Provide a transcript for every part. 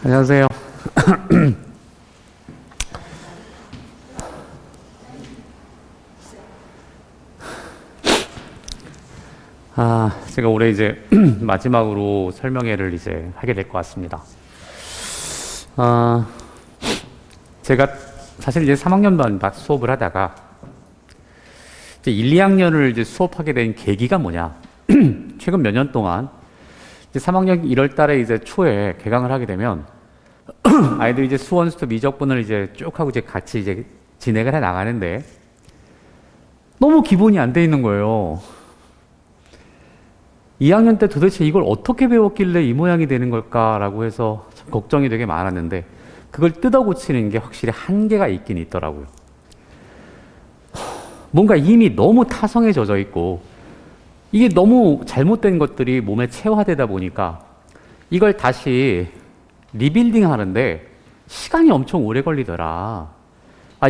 안녕하세요. 제가 올해 이제 마지막으로 설명회를 이제 하게 될 것 같습니다. 제가 사실 이제 3학년반 수업을 하다가 이제 1, 2학년을 이제 수업하게 된 계기가 뭐냐? 최근 몇 년 동안 이제 3학년 1월 달에 이제 초에 개강을 하게 되면 아이들이 이제 수원수투 미적분을 이제 쭉 하고 이제 같이 이제 진행을 해 나가는데 너무 기본이 안 돼 있는 거예요. 2학년 때 도대체 이걸 어떻게 배웠길래 이 모양이 되는 걸까라고 해서 참 걱정이 되게 많았는데 그걸 뜯어 고치는 게 확실히 한계가 있긴 있더라고요. 뭔가 이미 너무 타성에 젖어 있고 이게 너무 잘못된 것들이 몸에 체화되다 보니까 이걸 다시 리빌딩 하는데 시간이 엄청 오래 걸리더라.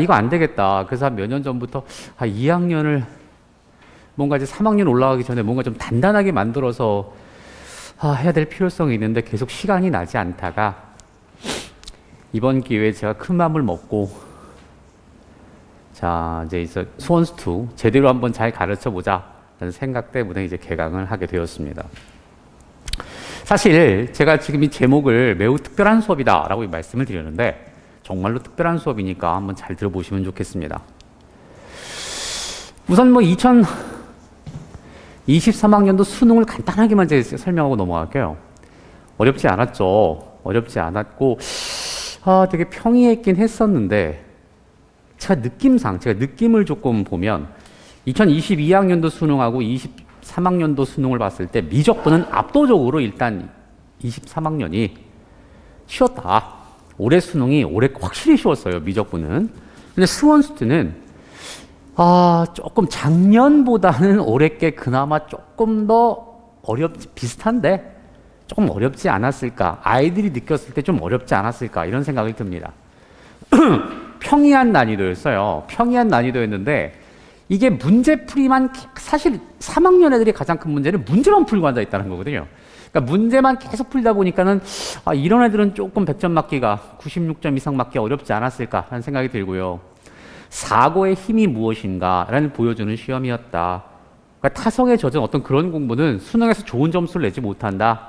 이거 안 되겠다. 그래서 몇 년 전부터 2학년을 뭔가 이제 3학년 올라가기 전에 뭔가 좀 단단하게 만들어서 해야 될 필요성이 있는데 계속 시간이 나지 않다가 이번 기회에 제가 큰 마음을 먹고 자 이제 수원수투 제대로 한번 잘 가르쳐 보자 라는 생각 때문에 이제 개강을 하게 되었습니다. 사실 제가 지금 이 제목을 매우 특별한 수업이다 라고 말씀을 드렸는데 정말로 특별한 수업이니까 한번 잘 들어보시면 좋겠습니다. 우선 2023학년도 수능을 간단하게만 제가 설명하고 넘어갈게요. 어렵지 않았죠. 어렵지 않았고 되게 평이했긴 했었는데 제가 느낌을 조금 보면 2022학년도 수능하고 23학년도 수능을 봤을 때 미적분은 압도적으로 일단 23학년이 쉬웠다. 올해 수능이 올해 확실히 쉬웠어요. 미적분은. 근데 수원수투는 조금 작년보다는 올해 게 그나마 조금 더 비슷한데 조금 어렵지 않았을까. 아이들이 느꼈을 때 좀 어렵지 않았을까 이런 생각이 듭니다. 평이한 난이도였어요. 평이한 난이도였는데 이게 문제풀이만 사실 3학년 애들이 가장 큰 문제는 문제만 풀고 앉아있다는 거거든요. 그러니까 문제만 계속 풀다 보니까는 이런 애들은 조금 100점 맞기가 96점 이상 맞기 어렵지 않았을까 하는 생각이 들고요. 사고의 힘이 무엇인가라는 보여주는 시험이었다. 그러니까 타성에 젖은 어떤 그런 공부는 수능에서 좋은 점수를 내지 못한다.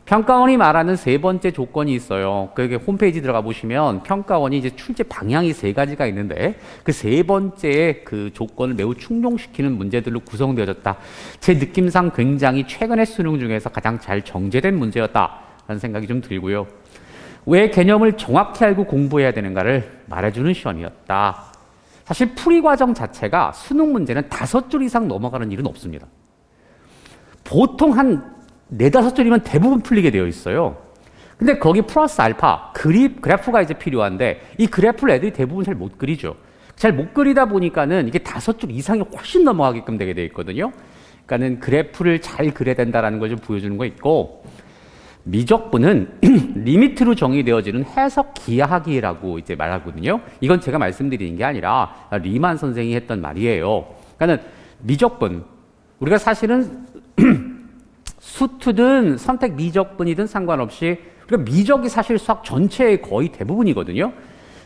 평가원이 말하는 세 번째 조건이 있어요. 그게 홈페이지 들어가 보시면 평가원이 이제 출제 방향이 세 가지가 있는데 그 세 번째 그 조건을 매우 충족시키는 문제들로 구성되어졌다. 제 느낌상 굉장히 최근의 수능 중에서 가장 잘 정제된 문제였다라는 생각이 좀 들고요. 왜 개념을 정확히 알고 공부해야 되는가를 말해주는 시험이었다. 사실 풀이 과정 자체가 수능 문제는 5줄 이상 넘어가는 일은 없습니다. 보통 한 4-5줄이면 대부분 풀리게 되어 있어요. 근데 거기 플러스 알파, 그래프가 이제 필요한데 이 그래프를 애들이 대부분 잘 못 그리죠. 잘 못 그리다 보니까는 이게 5줄 이상이 훨씬 넘어가게끔 되게 되어 있거든요. 그러니까는 그래프를 잘 그려야 된다는 걸 좀 보여주는 거 있고 미적분은 리미트로 정의되어지는 해석 기하학이라고 이제 말하거든요. 이건 제가 말씀드리는 게 아니라 리만 선생이 했던 말이에요. 그러니까는 미적분, 우리가 사실은 수투든 선택 미적분이든 상관없이 우리가 미적이 사실 수학 전체의 거의 대부분이거든요.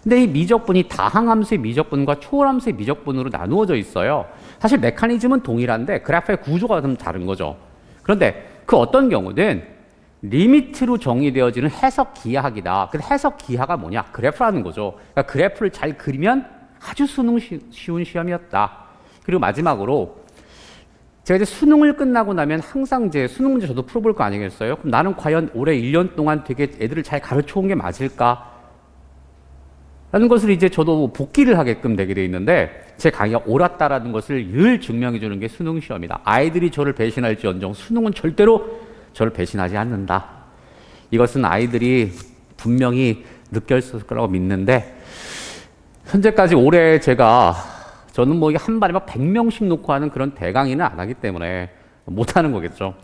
근데 이 미적분이 다항함수의 미적분과 초월함수의 미적분으로 나누어져 있어요. 사실 메커니즘은 동일한데 그래프의 구조가 좀 다른 거죠. 그런데 그 어떤 경우든 리미트로 정의되어지는 해석 기하학이다. 근데 해석 기하가 뭐냐? 그래프라는 거죠. 그러니까 그래프를 잘 그리면 아주 쉬운 시험이었다. 그리고 마지막으로 제가 이제 수능을 끝나고 나면 항상 이제 수능 문제 저도 풀어볼 거 아니겠어요? 그럼 나는 과연 올해 1년 동안 되게 애들을 잘 가르쳐 온 게 맞을까? 라는 것을 이제 저도 복기를 하게끔 되게 돼 있는데 제 강의가 옳았다라는 것을 늘 증명해 주는 게 수능 시험이다. 아이들이 저를 배신할지언정 수능은 절대로 저를 배신하지 않는다. 이것은 아이들이 분명히 느꼈을 거라고 믿는데 현재까지 올해 저는 이게 한 발에 막 100명씩 놓고 하는 그런 대강의는 안 하기 때문에 못 하는 거겠죠.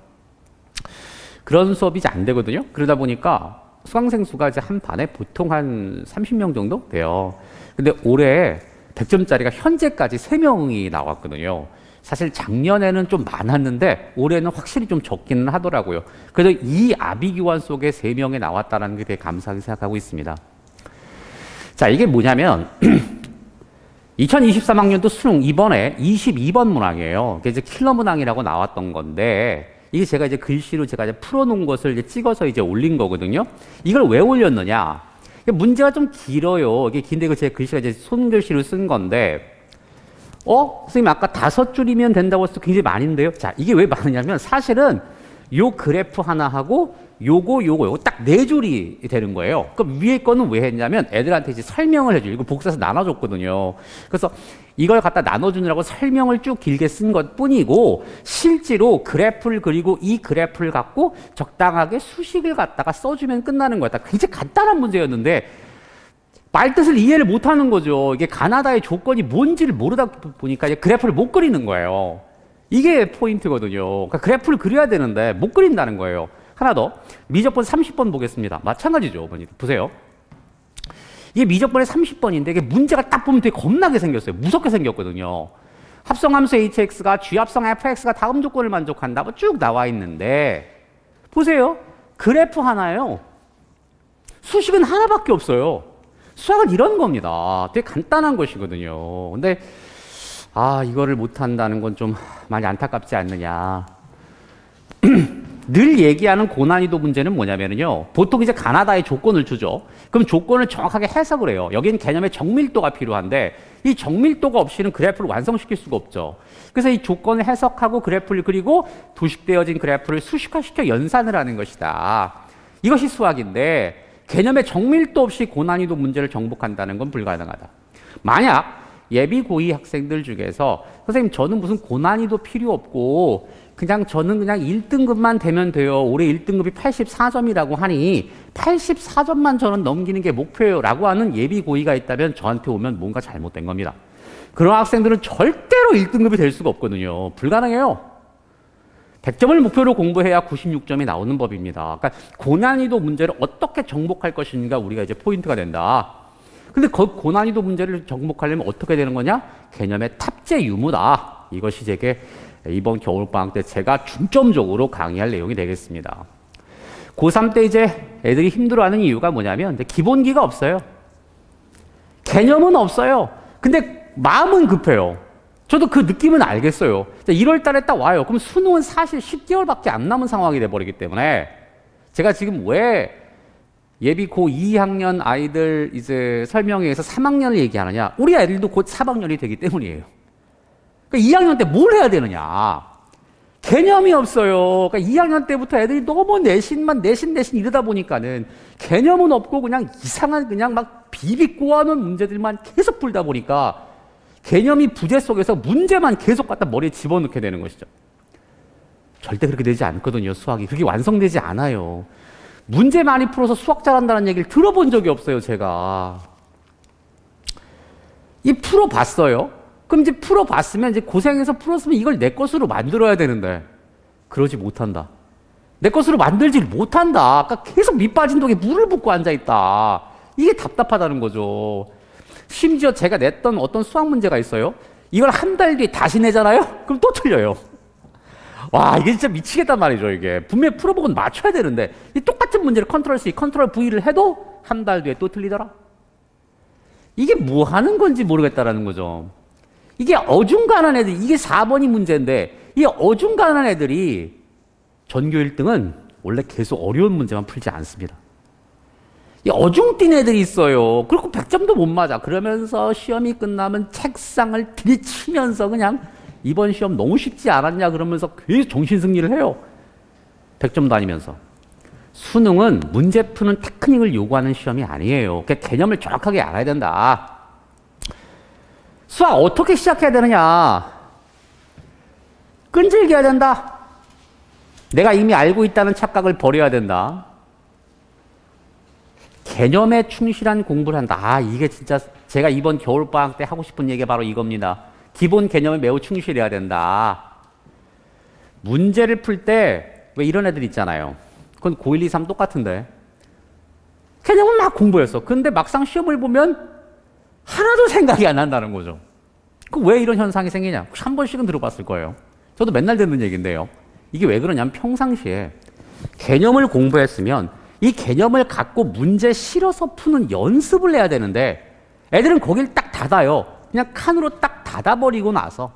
그런 수업이 이제 안 되거든요. 그러다 보니까 수강생 수가 이제 한 반에 보통 한 30명 정도 돼요. 근데 올해 100점짜리가 현재까지 3명이 나왔거든요. 사실 작년에는 좀 많았는데 올해는 확실히 좀 적기는 하더라고요. 그래서 이 아비규환 속에 3명이 나왔다는 게 되게 감사하게 생각하고 있습니다. 자, 이게 뭐냐면 2023학년도 수능 이번에 22번 문항이에요. 그게 이제 킬러 문항이라고 나왔던 건데 이게 제가 이제 글씨로 제가 이제 풀어놓은 것을 이제 찍어서 이제 올린 거거든요. 이걸 왜 올렸느냐? 문제가 좀 길어요. 이게 긴데 이거 제 글씨가 이제 손글씨로 쓴 건데 선생님 아까 5줄이면 된다고 해서 굉장히 많은데요. 자, 이게 왜 많으냐면 사실은 요 그래프 하나 하고 요거 딱 4줄이 되는 거예요. 그럼 위에 거는 왜 했냐면 애들한테 이제 설명을 해줘요. 이거 복사해서 나눠줬거든요. 그래서 이걸 갖다 나눠주느라고 설명을 쭉 길게 쓴 것 뿐이고 실제로 그래프를 그리고 이 그래프를 갖고 적당하게 수식을 갖다가 써주면 끝나는 거였다. 굉장히 간단한 문제였는데 말뜻을 이해를 못하는 거죠. 이게 가나다의 조건이 뭔지를 모르다 보니까 이제 그래프를 못 그리는 거예요. 이게 포인트거든요. 그러니까 그래프를 그려야 되는데 못 그린다는 거예요. 하나 더, 미적분 30번 보겠습니다. 마찬가지죠. 보세요. 이게 미적분의 30번인데 이게 문제가 딱 보면 되게 겁나게 생겼어요. 무섭게 생겼거든요. 합성함수 hx가 g합성 fx가 다음 조건을 만족한다. 쭉 나와 있는데 보세요. 그래프 하나예요. 수식은 하나밖에 없어요. 수학은 이런 겁니다. 되게 간단한 것이거든요. 근데 이거를 못한다는 건 좀 많이 안타깝지 않느냐. 늘 얘기하는 고난이도 문제는 뭐냐면요. 보통 이제 가나다의 조건을 주죠. 그럼 조건을 정확하게 해석을 해요. 여기는 개념의 정밀도가 필요한데 이 정밀도가 없이는 그래프를 완성시킬 수가 없죠. 그래서 이 조건을 해석하고 그래프를 그리고 도식되어진 그래프를 수식화시켜 연산을 하는 것이다. 이것이 수학인데 개념의 정밀도 없이 고난이도 문제를 정복한다는 건 불가능하다. 만약 예비 고2 학생들 중에서 선생님 저는 무슨 고난이도 필요 없고 저는 그냥 1등급만 되면 돼요. 올해 1등급이 84점이라고 하니 84점만 저는 넘기는 게 목표예요 라고 하는 예비 고2가 있다면 저한테 오면 뭔가 잘못된 겁니다. 그런 학생들은 절대로 1등급이 될 수가 없거든요. 불가능해요. 100점을 목표로 공부해야 96점이 나오는 법입니다. 그러니까 고난이도 문제를 어떻게 정복할 것인가 우리가 이제 포인트가 된다. 근데 고난이도 문제를 정복하려면 어떻게 되는 거냐? 개념의 탑재 유무다. 이것이 제게 이번 겨울방학 때 제가 중점적으로 강의할 내용이 되겠습니다. 고3 때 이제 애들이 힘들어하는 이유가 뭐냐면 기본기가 없어요. 개념은 없어요. 근데 마음은 급해요. 저도 그 느낌은 알겠어요. 1월 달에 딱 와요. 그럼 수능은 사실 10개월밖에 안 남은 상황이 돼버리기 때문에 제가 지금 왜 예비 고2 학년 아이들 이제 설명회에서 3학년을 얘기하느냐. 우리 애들도 곧 4학년이 되기 때문이에요. 그러니까 2학년 때 뭘 해야 되느냐. 개념이 없어요. 그러니까 2학년 때부터 애들이 너무 내신 이러다 보니까는 개념은 없고 그냥 이상한 그냥 막 비비꼬아놓은 문제들만 계속 풀다 보니까 개념이 부재 속에서 문제만 계속 갖다 머리에 집어넣게 되는 것이죠. 절대 그렇게 되지 않거든요. 수학이. 그게 완성되지 않아요. 문제 많이 풀어서 수학 잘한다는 얘기를 들어본 적이 없어요. 제가. 풀어봤어요. 그럼 이제 풀어봤으면 이제 고생해서 풀었으면 이걸 내 것으로 만들어야 되는데 그러지 못한다. 내 것으로 만들지 못한다. 그러니까 계속 밑 빠진 독에 물을 붓고 앉아있다. 이게 답답하다는 거죠. 심지어 제가 냈던 어떤 수학 문제가 있어요. 이걸 한 달 뒤에 다시 내잖아요? 그럼 또 틀려요. 와, 이게 진짜 미치겠단 말이죠, 이게. 분명히 풀어보고 맞춰야 되는데, 이 똑같은 문제를 컨트롤 C, 컨트롤 V를 해도 한 달 뒤에 또 틀리더라? 이게 뭐 하는 건지 모르겠다라는 거죠. 이게 어중간한 애들, 이게 4번이 문제인데, 이 어중간한 애들이 전교 1등은 원래 계속 어려운 문제만 풀지 않습니다. 이 어중뛴 애들이 있어요. 그리고 100점도 못 맞아. 그러면서 시험이 끝나면 책상을 들이치면서 그냥 이번 시험 너무 쉽지 않았냐 그러면서 계속 정신승리를 해요. 100점도 아니면서. 수능은 문제 푸는 테크닉을 요구하는 시험이 아니에요. 그러니까 개념을 정확하게 알아야 된다. 수학 어떻게 시작해야 되느냐. 끈질겨야 해야 된다. 내가 이미 알고 있다는 착각을 버려야 된다. 개념에 충실한 공부를 한다. 이게 진짜 제가 이번 겨울방학 때 하고 싶은 얘기가 바로 이겁니다. 기본 개념에 매우 충실해야 된다. 문제를 풀 때 왜 이런 애들 있잖아요. 그건 고1, 2, 3 똑같은데 개념은 막 공부했어. 근데 막상 시험을 보면 하나도 생각이 안 난다는 거죠. 그 왜 이런 현상이 생기냐? 혹시 한 번씩은 들어봤을 거예요. 저도 맨날 듣는 얘기인데요. 이게 왜 그러냐면 평상시에 개념을 공부했으면 이 개념을 갖고 문제 실어서 푸는 연습을 해야 되는데 애들은 거길 딱 닫아요. 그냥 칸으로 딱 닫아버리고 나서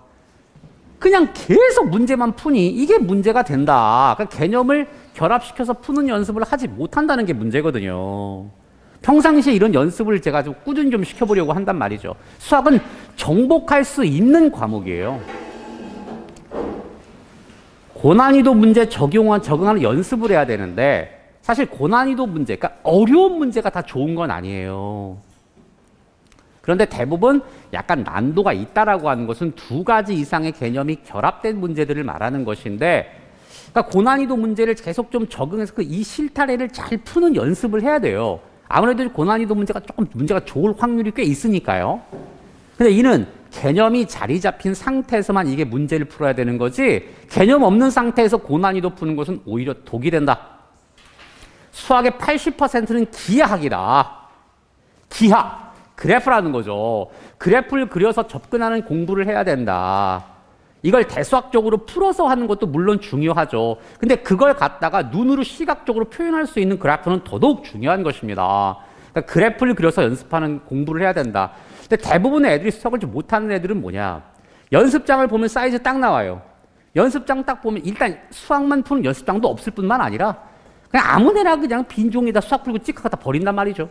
그냥 계속 문제만 푸니 이게 문제가 된다. 그러니까 개념을 결합시켜서 푸는 연습을 하지 못한다는 게 문제거든요. 평상시에 이런 연습을 제가 좀 꾸준히 좀 시켜보려고 한단 말이죠. 수학은 정복할 수 있는 과목이에요. 고난이도 문제 적응하는 연습을 해야 되는데 사실 고난이도 문제, 그러니까 어려운 문제가 다 좋은 건 아니에요. 그런데 대부분 약간 난도가 있다라고 하는 것은 두 가지 이상의 개념이 결합된 문제들을 말하는 것인데 그러니까 고난이도 문제를 계속 좀 적응해서 그 이 실타래를 잘 푸는 연습을 해야 돼요. 아무래도 고난이도 문제가 조금 문제가 좋을 확률이 꽤 있으니까요. 근데 이는 개념이 자리 잡힌 상태에서만 이게 문제를 풀어야 되는 거지 개념 없는 상태에서 고난이도 푸는 것은 오히려 독이 된다. 수학의 80%는 기하학이다. 기하. 그래프라는 거죠. 그래프를 그려서 접근하는 공부를 해야 된다. 이걸 대수학적으로 풀어서 하는 것도 물론 중요하죠. 근데 그걸 갖다가 눈으로 시각적으로 표현할 수 있는 그래프는 더더욱 중요한 것입니다. 그러니까 그래프를 그려서 연습하는 공부를 해야 된다. 근데 대부분의 애들이 수학을 좀 못하는 애들은 뭐냐? 연습장을 보면 사이즈 딱 나와요. 연습장 딱 보면 일단 수학만 푸는 연습장도 없을 뿐만 아니라 그냥 아무데나 그냥 빈 종이에다 수학 풀고 찍어 갖다 버린단 말이죠.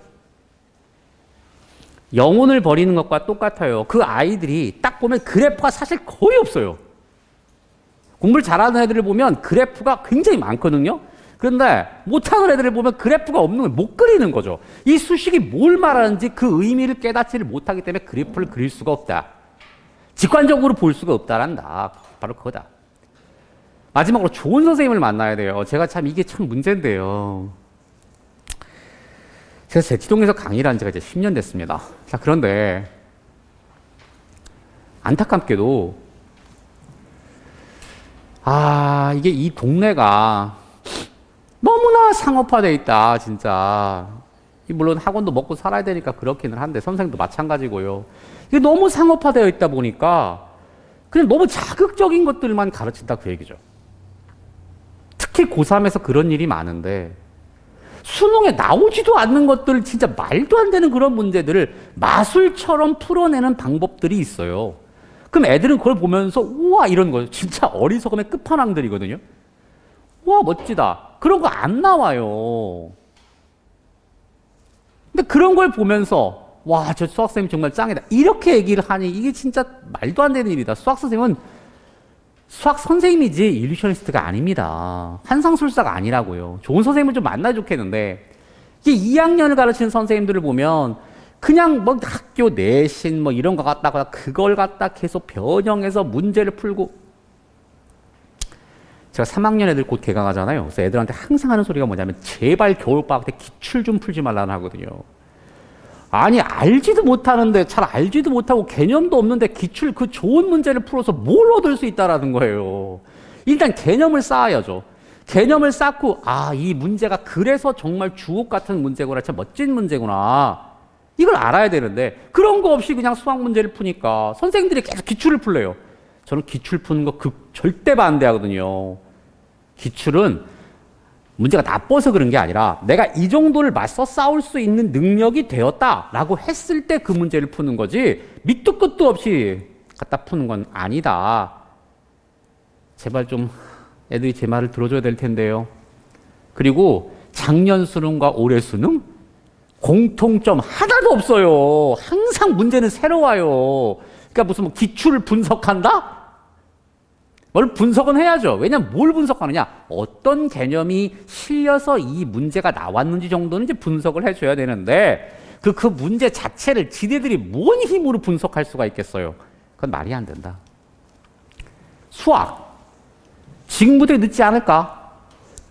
영혼을 버리는 것과 똑같아요. 그 아이들이 딱 보면 그래프가 사실 거의 없어요. 공부를 잘하는 애들을 보면 그래프가 굉장히 많거든요. 그런데 못하는 애들을 보면 그래프가 없는 걸 못 그리는 거죠. 이 수식이 뭘 말하는지 그 의미를 깨닫지를 못하기 때문에 그래프를 그릴 수가 없다. 직관적으로 볼 수가 없다란다. 바로 그거다. 마지막으로 좋은 선생님을 만나야 돼요. 제가 참 이게 참 문제인데요. 제가 제치동에서 강의를 한 지가 이제 10년 됐습니다. 자, 그런데 안타깝게도 이게 이 동네가 너무나 상업화되어 있다, 진짜. 물론 학원도 먹고 살아야 되니까 그렇기는 한데 선생님도 마찬가지고요. 이게 너무 상업화되어 있다 보니까 그냥 너무 자극적인 것들만 가르친다 그 얘기죠. 특히 고3에서 그런 일이 많은데 수능에 나오지도 않는 것들 진짜 말도 안 되는 그런 문제들을 마술처럼 풀어내는 방법들이 있어요. 그럼 애들은 그걸 보면서 우와 이런 거 진짜 어리석음의 끝판왕들이거든요. 우와 멋지다. 그런 거 안 나와요. 근데 그런 걸 보면서 와 저 수학선생님 정말 짱이다. 이렇게 얘기를 하니 이게 진짜 말도 안 되는 일이다. 수학선생님은 수학 선생님이지 일루셔니스트가 아닙니다. 한상술사가 아니라고요. 좋은 선생님을 좀 만나 좋겠는데 이게 2학년을 가르치는 선생님들을 보면 그냥 뭐 학교 내신 뭐 이런 거 갖다가 그걸 갖다 계속 변형해서 문제를 풀고 제가 3학년 애들 곧 개강하잖아요. 그래서 애들한테 항상 하는 소리가 뭐냐면 제발 겨울방학 때 기출 좀 풀지 말라는 하거든요. 아니 알지도 못하는데 잘 알지도 못하고 개념도 없는데 기출 그 좋은 문제를 풀어서 뭘 얻을 수 있다라는 거예요. 일단 개념을 쌓아야죠. 개념을 쌓고 이 문제가 그래서 정말 주옥 같은 문제구나. 참 멋진 문제구나. 이걸 알아야 되는데 그런 거 없이 그냥 수학 문제를 푸니까 선생님들이 계속 기출을 풀래요. 저는 기출 푸는 거 절대 반대하거든요. 기출은 문제가 나빠서 그런 게 아니라 내가 이 정도를 맞서 싸울 수 있는 능력이 되었다라고 했을 때 그 문제를 푸는 거지 밑도 끝도 없이 갖다 푸는 건 아니다. 제발 좀 애들이 제 말을 들어줘야 될 텐데요. 그리고 작년 수능과 올해 수능 공통점 하나도 없어요. 항상 문제는 새로워요. 그러니까 무슨 뭐 기출을 분석한다? 뭘 분석은 해야죠. 왜냐면 뭘 분석하느냐? 어떤 개념이 실려서 이 문제가 나왔는지 정도는 이제 분석을 해줘야 되는데 그 문제 자체를 지네들이 뭔 힘으로 분석할 수가 있겠어요? 그건 말이 안 된다. 수학. 지금부터 늦지 않을까?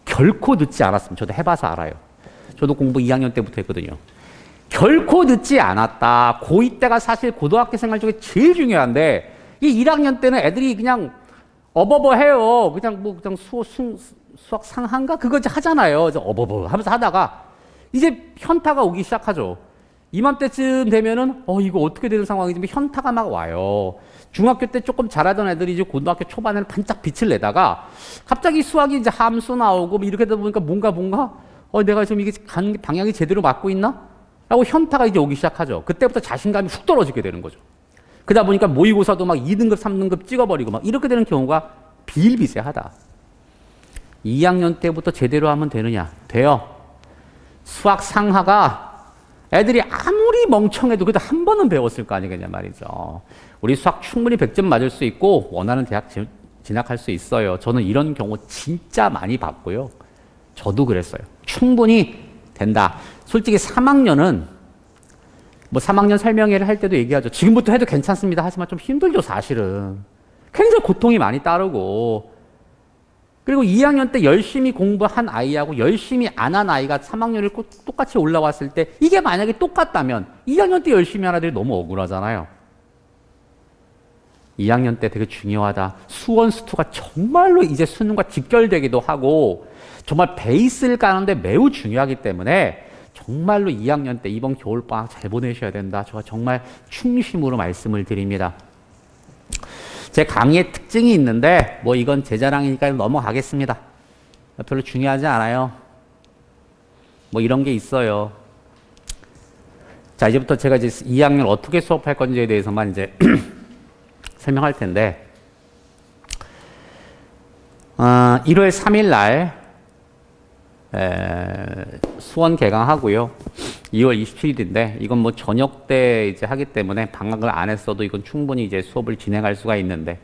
결코 늦지 않았으면 저도 해봐서 알아요. 저도 공부 2학년 때부터 했거든요. 결코 늦지 않았다. 고2 때가 사실 고등학교 생활 중에 제일 중요한데 이 1학년 때는 애들이 그냥 어버버 해요. 그냥 수학 상한가? 그거 이제 하잖아요. 어버버 하면서 하다가 이제 현타가 오기 시작하죠. 이맘때쯤 되면은 이거 어떻게 되는 상황이지? 뭐 현타가 막 와요. 중학교 때 조금 잘하던 애들이 이제 고등학교 초반에는 반짝 빛을 내다가 갑자기 수학이 이제 함수 나오고 뭐 이렇게 되다 보니까 뭔가 내가 지금 이게 가는 방향이 제대로 맞고 있나? 라고 현타가 이제 오기 시작하죠. 그때부터 자신감이 훅 떨어지게 되는 거죠. 그러다 보니까 모의고사도 막 2등급, 3등급 찍어버리고 막 이렇게 되는 경우가 비일비재하다. 2학년 때부터 제대로 하면 되느냐? 돼요. 수학 상하가 애들이 아무리 멍청해도 그래도 한 번은 배웠을 거 아니겠냐 말이죠. 우리 수학 충분히 100점 맞을 수 있고 원하는 대학 진학할 수 있어요. 저는 이런 경우 진짜 많이 봤고요. 저도 그랬어요. 충분히 된다. 솔직히 3학년은 뭐 3학년 설명회를 할 때도 얘기하죠. 지금부터 해도 괜찮습니다. 하지만 좀 힘들죠, 사실은. 굉장히 고통이 많이 따르고. 그리고 2학년 때 열심히 공부한 아이하고 열심히 안 한 아이가 3학년을 똑같이 올라왔을 때 이게 만약에 똑같다면 2학년 때 열심히 한 아이들이 너무 억울하잖아요. 2학년 때 되게 중요하다. 수원 수투가 정말로 이제 수능과 직결되기도 하고 정말 베이스를 까는데 매우 중요하기 때문에 정말로 2학년 때 이번 겨울방학 잘 보내셔야 된다. 제가 정말 충심으로 말씀을 드립니다. 제 강의의 특징이 있는데 뭐 이건 제 자랑이니까 넘어가겠습니다. 별로 중요하지 않아요. 뭐 이런 게 있어요. 자, 이제부터 제가 이제 2학년 어떻게 수업할 건지에 대해서만 이제 설명할 텐데 1월 3일 날 수원 개강하고요. 2월 27일인데 이건 뭐 저녁 때 이제 하기 때문에 방학을 안 했어도 이건 충분히 이제 수업을 진행할 수가 있는데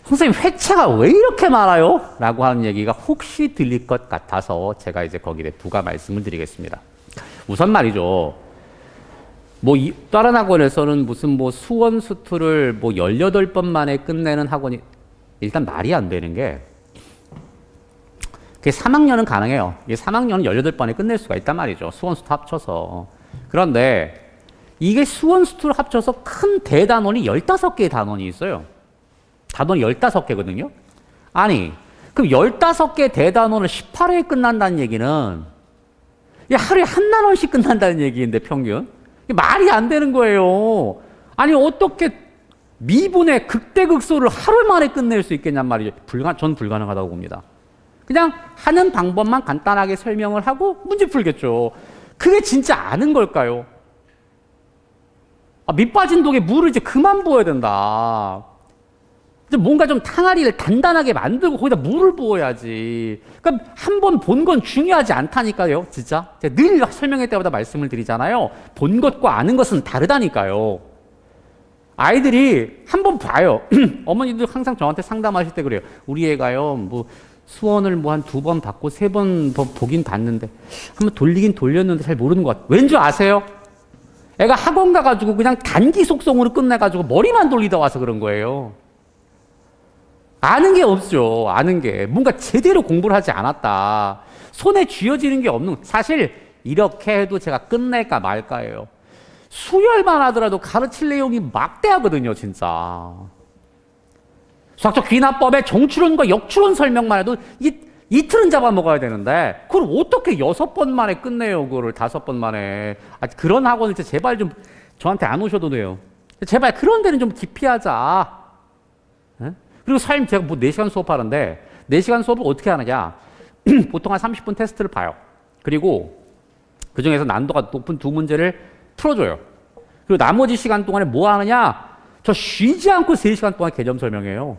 선생님 회차가 왜 이렇게 많아요? 라고 하는 얘기가 혹시 들릴 것 같아서 제가 이제 거기에 부가 말씀을 드리겠습니다. 우선 말이죠. 뭐 다른 학원에서는 무슨 뭐 수원 수투를 뭐 18번 만에 끝내는 학원이 일단 말이 안 되는 게 그게 3학년은 가능해요. 이게 3학년은 18번에 끝낼 수가 있단 말이죠. 수원 수투 합쳐서. 그런데 이게 수원 수투를 합쳐서 큰 대단원이 15개의 단원이 있어요. 단원이 15개거든요. 아니, 그럼 15개 대단원을 18회에 끝난다는 얘기는 하루에 한 단원씩 끝난다는 얘기인데 평균. 말이 안 되는 거예요. 아니 어떻게 미분의 극대극소를 하루 만에 끝낼 수 있겠냔 말이죠. 전 불가능하다고 봅니다. 그냥 하는 방법만 간단하게 설명을 하고 문제 풀겠죠. 그게 진짜 아는 걸까요? 밑 빠진 독에 물을 이제 그만 부어야 된다. 이제 뭔가 좀 탕아리를 단단하게 만들고 거기다 물을 부어야지. 그러니까 한 번 본 건 중요하지 않다니까요. 진짜. 제가 늘 설명회 때마다 말씀을 드리잖아요. 본 것과 아는 것은 다르다니까요. 아이들이 한 번 봐요. 어머니들 항상 저한테 상담하실 때 그래요. 우리 애가요, 뭐 수원을 뭐 한 2번 받고 3번 보긴 봤는데 한번 돌리긴 돌렸는데 잘 모르는 것 같아요. 왠 줄 아세요? 애가 학원 가가지고 그냥 단기 속성으로 끝내가지고 머리만 돌리다 와서 그런 거예요. 아는 게 없죠. 아는 게. 뭔가 제대로 공부를 하지 않았다. 손에 쥐어지는 게 없는, 사실 이렇게 해도 제가 끝낼까 말까예요. 수열만 하더라도 가르칠 내용이 막대하거든요, 진짜. 수학적 귀납법의 정추론과 역추론 설명만 해도 이틀은 잡아먹어야 되는데 그걸 어떻게 6번 만에 끝내요, 그거를 5번 만에. 그런 학원을 제발 좀 저한테 안 오셔도 돼요. 제발 그런 데는 좀 기피하자. 네? 그리고 제가 뭐 4시간 수업하는데 4시간 수업을 어떻게 하느냐. 보통 한 30분 테스트를 봐요. 그리고 그 중에서 난도가 높은 2문제를 풀어줘요. 그리고 나머지 시간 동안에 뭐 하느냐. 저 쉬지 않고 3시간 동안 개점 설명해요.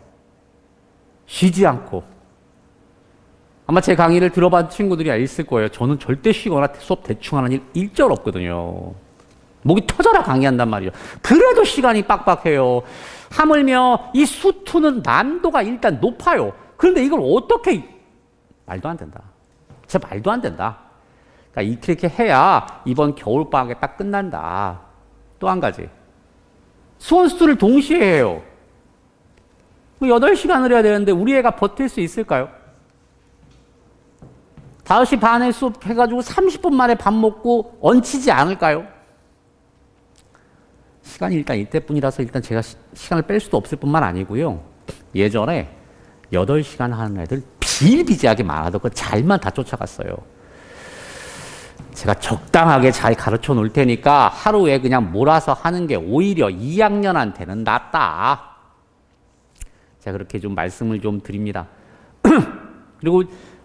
쉬지 않고. 아마 제 강의를 들어본 친구들이 있을 거예요. 저는 절대 쉬거나 수업 대충 하는 일 일절 없거든요. 목이 터져라 강의한단 말이죠. 그래도 시간이 빡빡해요. 하물며 이 수투는 난도가 일단 높아요. 그런데 이걸 어떻게, 말도 안 된다. 진짜 말도 안 된다. 그러니까 이렇게 해야 이번 겨울방학에 딱 끝난다. 또 한 가지. 수원 수투를 동시에 해요. 8시간을 해야 되는데 우리 애가 버틸 수 있을까요? 5시 반에 수업 해가지고 30분 만에 밥 먹고 얹히지 않을까요? 시간이 일단 이때뿐이라서 일단 제가 시간을 뺄 수도 없을 뿐만 아니고요. 예전에 8시간 하는 애들 비일비재하게 많아도 그 잘만 다 쫓아갔어요. 제가 적당하게 잘 가르쳐 놓을 테니까 하루에 그냥 몰아서 하는 게 오히려 2학년한테는 낫다. 제가 그렇게 좀 말씀을 좀 드립니다. 그리고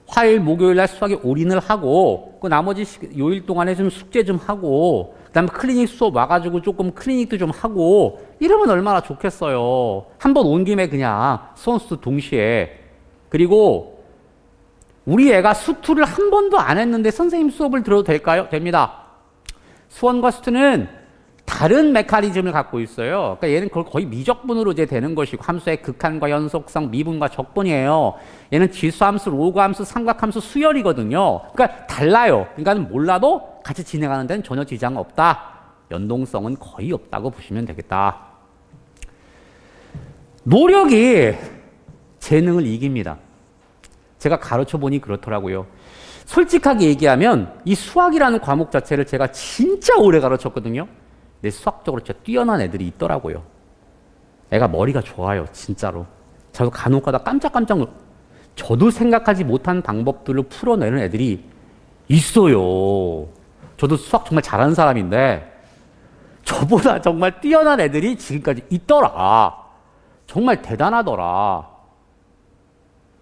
화요일, 목요일 날 수학에 올인을 하고 그 나머지 요일 동안에 좀 숙제 좀 하고 그다음에 클리닉 수업 와가지고 조금 클리닉도 좀 하고 이러면 얼마나 좋겠어요. 한 번 온 김에 그냥 수원수도 동시에. 그리고 우리 애가 수투를 한 번도 안 했는데 선생님 수업을 들어도 될까요? 됩니다. 수원과 수투는 다른 메커니즘을 갖고 있어요. 그러니까 얘는 거의 미적분으로 이제 되는 것이고 함수의 극한과 연속성, 미분과 적분이에요. 얘는 지수함수, 로그함수, 삼각함수, 수열이거든요. 그러니까 달라요. 그러니까 몰라도 같이 진행하는 데는 전혀 지장 없다. 연동성은 거의 없다고 보시면 되겠다. 노력이 재능을 이깁니다. 제가 가르쳐 보니 그렇더라고요. 솔직하게 얘기하면 이 수학이라는 과목 자체를 제가 진짜 오래 가르쳤거든요. 근데 수학적으로 진짜 뛰어난 애들이 있더라고요. 애가 머리가 좋아요, 진짜로. 저도 간혹 가다 깜짝깜짝 저도 생각하지 못한 방법들로 풀어내는 애들이 있어요. 저도 수학 정말 잘하는 사람인데 저보다 정말 뛰어난 애들이 지금까지 있더라. 정말 대단하더라.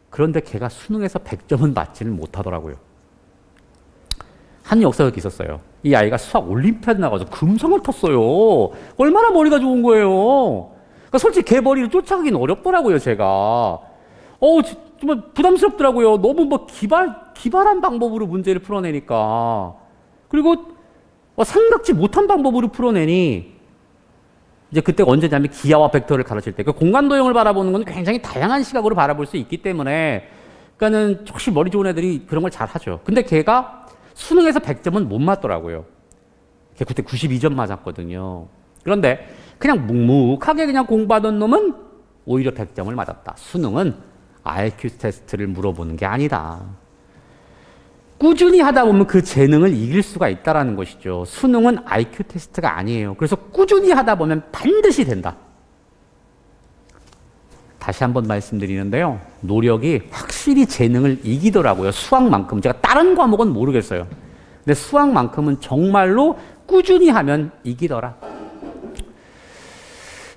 그런데 걔가 수능에서 100점은 맞지는 못하더라고요. 한 역사가 있었어요. 이 아이가 수학 올림피아드 나가서 금상을 탔어요. 얼마나 머리가 좋은 거예요. 그러니까 솔직히 걔 머리를 쫓아가기는 어렵더라고요, 제가. 정말 부담스럽더라고요. 너무 뭐 기발한 방법으로 문제를 풀어내니까. 그리고 생각지 못한 방법으로 풀어내니 이제 그때가 언제냐면 기하와 벡터를 가르칠 때 그 공간 도형을 바라보는 건 굉장히 다양한 시각으로 바라볼 수 있기 때문에 그러니까는 혹시 머리 좋은 애들이 그런 걸 잘 하죠. 근데 걔가 수능에서 100점은 못 맞더라고요. 걔 그때 92점 맞았거든요. 그런데 그냥 묵묵하게 그냥 공부하던 놈은 오히려 100점을 맞았다. 수능은 IQ 테스트를 물어보는 게 아니다. 꾸준히 하다 보면 그 재능을 이길 수가 있다는 것이죠. 수능은 IQ 테스트가 아니에요. 그래서 꾸준히 하다 보면 반드시 된다. 다시 한번 말씀드리는데요. 노력이 확실히 재능을 이기더라고요. 수학만큼. 제가 다른 과목은 모르겠어요. 근데 수학만큼은 정말로 꾸준히 하면 이기더라.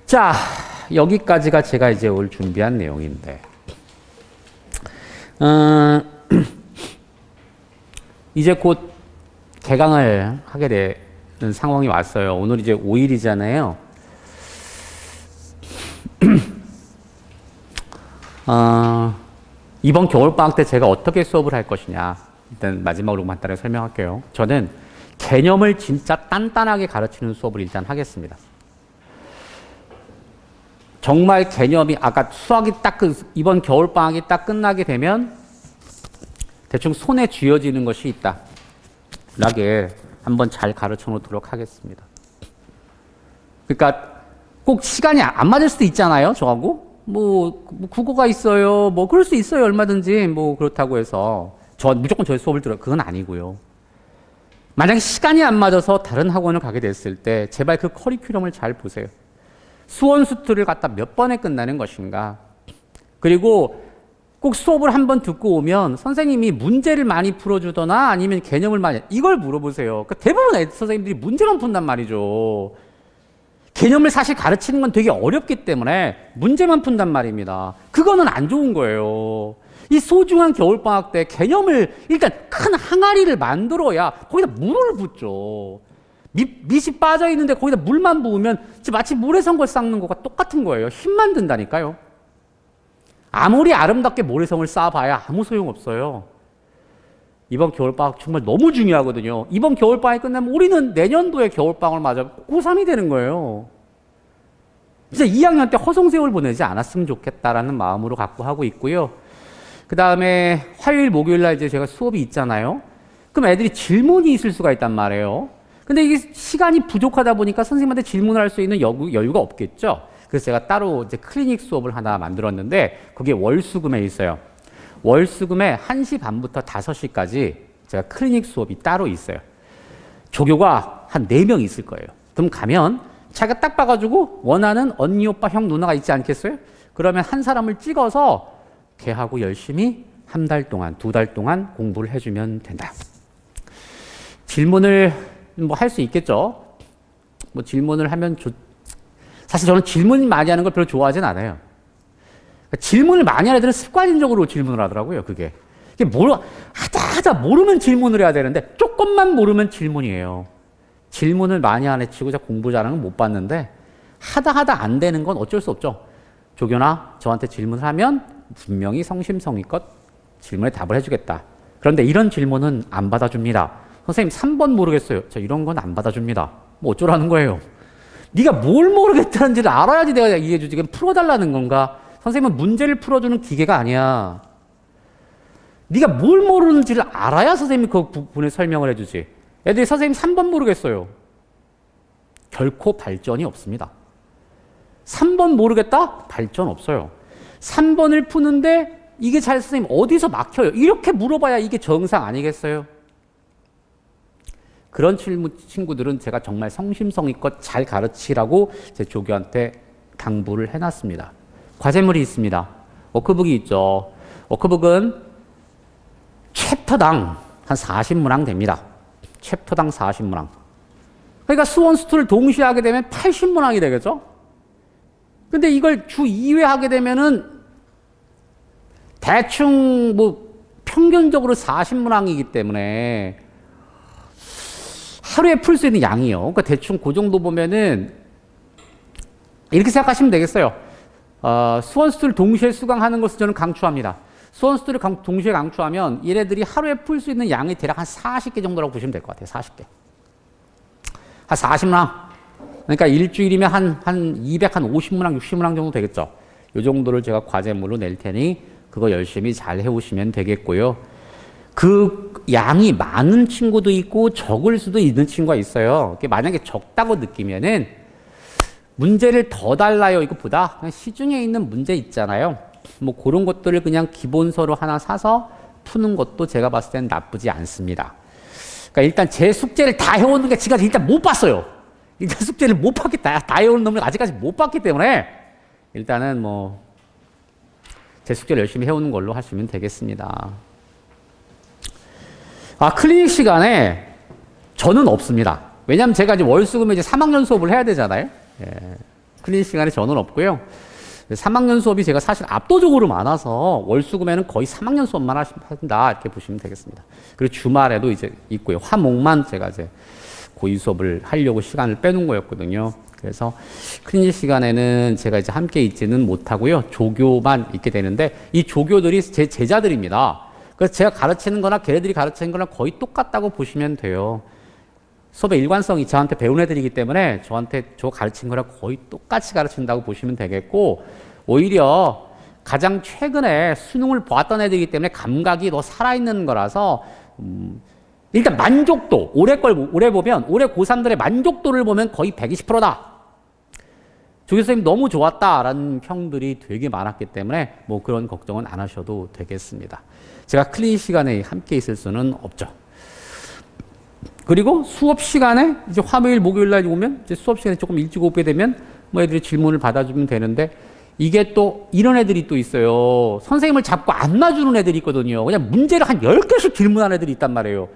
자, 여기까지가 제가 이제 오늘 준비한 내용인데 이제 곧 개강을 하게 되는 상황이 왔어요. 오늘 이제 5일이잖아요. 이번 겨울방학 때 제가 어떻게 수업을 할 것이냐. 일단 마지막으로 간단하게 설명할게요. 저는 개념을 진짜 단단하게 가르치는 수업을 일단 하겠습니다. 정말 개념이 아까 수학이 딱 이번 겨울방학이 딱 끝나게 되면 대충 손에 쥐어지는 것이 있다. 라게 한번 잘 가르쳐 놓도록 하겠습니다. 그러니까 꼭 시간이 안 맞을 수도 있잖아요. 저하고. 뭐 국어가 있어요. 뭐 그럴 수 있어요. 얼마든지. 뭐 그렇다고 해서 무조건 저희 수업을 들어요. 그건 아니고요. 만약에 시간이 안 맞아서 다른 학원을 가게 됐을 때 제발 그 커리큘럼을 잘 보세요. 수원수투를 갖다 몇 번에 끝나는 것인가. 그리고 꼭 수업을 한번 듣고 오면 선생님이 문제를 많이 풀어주거나 아니면 개념을 많이 이걸 물어보세요. 그러니까 대부분 선생님들이 문제만 푼단 말이죠. 개념을 사실 가르치는 건 되게 어렵기 때문에 문제만 푼단 말입니다. 그거는 안 좋은 거예요. 이 소중한 겨울방학 때 개념을 일단 큰 항아리를 만들어야 거기다 물을 붓죠. 밑이 빠져 있는데 거기다 물만 부으면 마치 모래성걸 쌓는 것과 똑같은 거예요. 힘만 든다니까요. 아무리 아름답게 모래성을 쌓아봐야 아무 소용없어요. 이번 겨울방학 정말 너무 중요하거든요. 이번 겨울방학이 끝나면 우리는 내년도에 겨울방학을 맞아 고3이 되는 거예요. 진짜 2학년 때 허송세월 보내지 않았으면 좋겠다라는 마음으로 갖고 하고 있고요. 그 다음에 화요일, 목요일 날 이제 제가 수업이 있잖아요. 그럼 애들이 질문이 있을 수가 있단 말이에요. 근데 이게 시간이 부족하다 보니까 선생님한테 질문을 할 수 있는 여유가 없겠죠. 그래서 제가 따로 이제 클리닉 수업을 하나 만들었는데 그게 월수금에 있어요. 월수금에 1시 반부터 5시까지 제가 클리닉 수업이 따로 있어요. 조교가 한 4명 있을 거예요. 그럼 가면 자기가 딱 봐가지고 원하는 언니, 오빠, 형, 누나가 있지 않겠어요? 그러면 한 사람을 찍어서 걔하고 열심히 한 달 동안, 2달 동안 공부를 해주면 된다. 질문을 뭐 할 수 있겠죠. 뭐 질문을 하면 사실 저는 질문 많이 하는 걸 별로 좋아하진 않아요. 그러니까 질문을 많이 하는 애들은 습관적으로 질문을 하더라고요, 그게. 이게 하다 모르면 질문을 해야 되는데, 조금만 모르면 질문이에요. 질문을 많이 안 해치고 공부 잘하는 건 못 봤는데, 하다 안 되는 건 어쩔 수 없죠. 조교나 저한테 질문을 하면 분명히 성심성의껏 질문에 답을 해주겠다. 그런데 이런 질문은 안 받아줍니다. 선생님 3번 모르겠어요. 저 이런 건 안 받아줍니다. 뭐 어쩌라는 거예요. 네가 뭘 모르겠다는지를 알아야지 내가 이해해주지. 그냥 풀어달라는 건가? 선생님은 문제를 풀어주는 기계가 아니야. 네가 뭘 모르는지를 알아야 선생님이 그 부분에 설명을 해주지. 애들이 선생님 3번 모르겠어요. 결코 발전이 없습니다. 3번 모르겠다? 발전 없어요. 3번을 푸는데 이게 잘 선생님 어디서 막혀요? 이렇게 물어봐야 이게 정상 아니겠어요? 그런 친구들은 제가 정말 성심성의껏 잘 가르치라고 제 조교한테 당부를 해놨습니다. 과제물이 있습니다. 워크북이 있죠. 워크북은 챕터당 한 40문항 됩니다. 챕터당 40문항. 그러니까 수원, 수투를 동시에 하게 되면 80문항이 되겠죠? 근데 이걸 주 2회 하게 되면은 대충 뭐 평균적으로 40문항이기 때문에 하루에 풀 수 있는 양이요. 그러니까 대충 그 정도 보면은 이렇게 생각하시면 되겠어요. 수원, 수투를 동시에 수강하는 것을 저는 강추합니다. 수원, 수투를 동시에 강추하면 얘네들이 하루에 풀 수 있는 양이 대략 한 40개 정도라고 보시면 될 것 같아요. 40개. 한 40문항. 그러니까 일주일이면 한 200, 한 50문항, 60문항 정도 되겠죠. 이 정도를 제가 과제물로 낼 테니 그거 열심히 잘 해오시면 되겠고요. 그 양이 많은 친구도 있고 적을 수도 있는 친구가 있어요. 만약에 적다고 느끼면은 문제를 더 달라요. 이것보다 그냥 시중에 있는 문제 있잖아요. 뭐 그런 것들을 그냥 기본서로 하나 사서 푸는 것도 제가 봤을 땐 나쁘지 않습니다. 그러니까 일단 제 숙제를 다 해오는 게 제가 일단 못 봤어요. 일단 숙제를 못 봤기, 다 해오는 놈을 아직까지 못 봤기 때문에 일단은 뭐 제 숙제를 열심히 해오는 걸로 하시면 되겠습니다. 클리닉 시간에 저는 없습니다. 왜냐하면 제가 이제 월수금에 이제 3학년 수업을 해야 되잖아요. 예. 클리닉 시간에 저는 없고요. 3학년 수업이 제가 사실 압도적으로 많아서 월수금에는 거의 3학년 수업만 한다 이렇게 보시면 되겠습니다. 그리고 주말에도 이제 있고요. 화목만 제가 이제 고의 수업을 하려고 시간을 빼놓은 거였거든요. 그래서 클리닉 시간에는 제가 이제 함께 있지는 못하고요. 조교만 있게 되는데 이 조교들이 제 제자들입니다. 그래서 제가 가르치는 거나 걔네들이 가르치는 거랑 거의 똑같다고 보시면 돼요. 수업의 일관성이 저한테 배운 애들이기 때문에 저 가르친 거랑 거의 똑같이 가르친다고 보시면 되겠고, 오히려 가장 최근에 수능을 보았던 애들이기 때문에 감각이 더 살아있는 거라서 일단 만족도, 올해 보면 올해 고3들의 만족도를 보면 거의 120%다. 조교 선생님 너무 좋았다라는 평들이 되게 많았기 때문에 뭐 그런 걱정은 안 하셔도 되겠습니다. 제가 클리닉 시간에 함께 있을 수는 없죠. 그리고 수업 시간에 이제 화요일, 목요일 날 오면 이제 수업 시간에 조금 일찍 오게 되면 뭐 애들이 질문을 받아주면 되는데, 이게 또 이런 애들이 또 있어요. 선생님을 잡고 안 놔주는 애들이 있거든요. 그냥 문제를 한 10개씩 질문하는 애들이 있단 말이에요.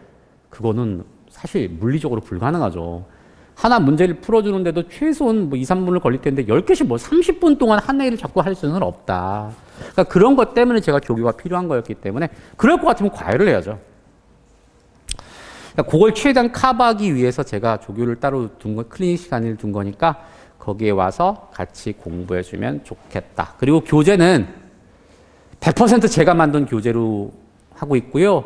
그거는 사실 물리적으로 불가능하죠. 하나 문제를 풀어주는데도 최소한 뭐 2, 3분을 걸릴 텐데 10개씩 뭐 30분 동안 한 애를 자꾸 할 수는 없다. 그러니까 그런 것 때문에 제가 조교가 필요한 거였기 때문에, 그럴 것 같으면 과외를 해야죠. 그러니까 그걸 최대한 커버하기 위해서 제가 조교를 따로 클리닉 시간을 둔 거니까 거기에 와서 같이 공부해주면 좋겠다. 그리고 교재는 100% 제가 만든 교재로 하고 있고요.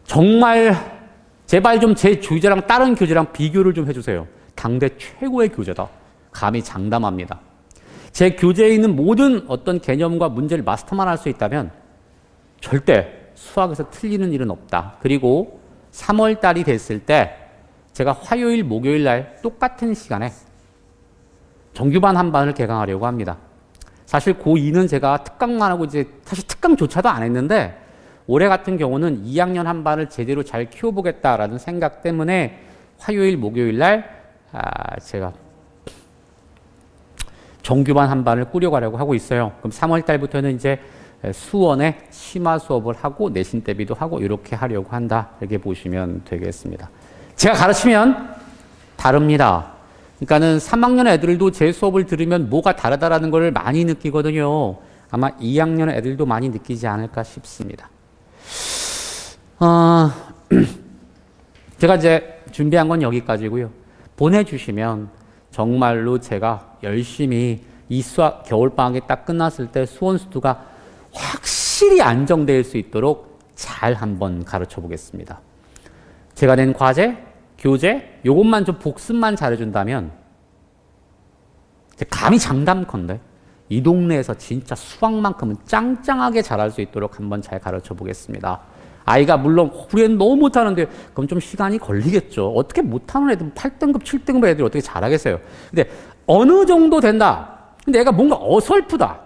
정말 제발 좀 제 교재랑 다른 교재랑 비교를 좀 해주세요. 당대 최고의 교재다. 감히 장담합니다. 제 교재에 있는 모든 어떤 개념과 문제를 마스터만 할 수 있다면 절대 수학에서 틀리는 일은 없다. 그리고 3월 달이 됐을 때 제가 화요일, 목요일 날 똑같은 시간에 정규반 한 반을 개강하려고 합니다. 사실 고2는 제가 특강만 하고 이제 사실 특강조차도 안 했는데, 올해 같은 경우는 2학년 한 반을 제대로 잘 키워보겠다라는 생각 때문에 화요일, 목요일 날 제가 정규반 한 반을 꾸려가려고 하고 있어요. 그럼 3월 달부터는 이제 수원에 심화 수업을 하고 내신 대비도 하고 이렇게 하려고 한다. 이렇게 보시면 되겠습니다. 제가 가르치면 다릅니다. 그러니까는 3학년 애들도 제 수업을 들으면 뭐가 다르다라는 걸 많이 느끼거든요. 아마 2학년 애들도 많이 느끼지 않을까 싶습니다. 제가 이제 준비한 건 여기까지고요. 보내주시면 정말로 제가 열심히 이 수학 겨울방학이 딱 끝났을 때 수원 수두가 확실히 안정될 수 있도록 잘 한번 가르쳐 보겠습니다. 제가 낸 과제, 교재 요것만 좀 복습만 잘해준다면 감히 장담컨대 이 동네에서 진짜 수학만큼은 짱짱하게 잘할 수 있도록 한번 잘 가르쳐 보겠습니다. 아이가 물론 우리는 너무 못하는데 그럼 좀 시간이 걸리겠죠. 어떻게 못하는 애들 8등급, 7등급 애들이 어떻게 잘하겠어요. 근데 어느 정도 된다. 근데 애가 뭔가 어설프다.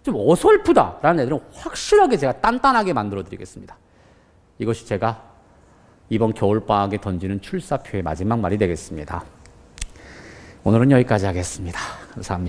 좀 어설프다라는 애들은 확실하게 제가 단단하게 만들어 드리겠습니다. 이것이 제가 이번 겨울방학에 던지는 출사표의 마지막 말이 되겠습니다. 오늘은 여기까지 하겠습니다. 감사합니다.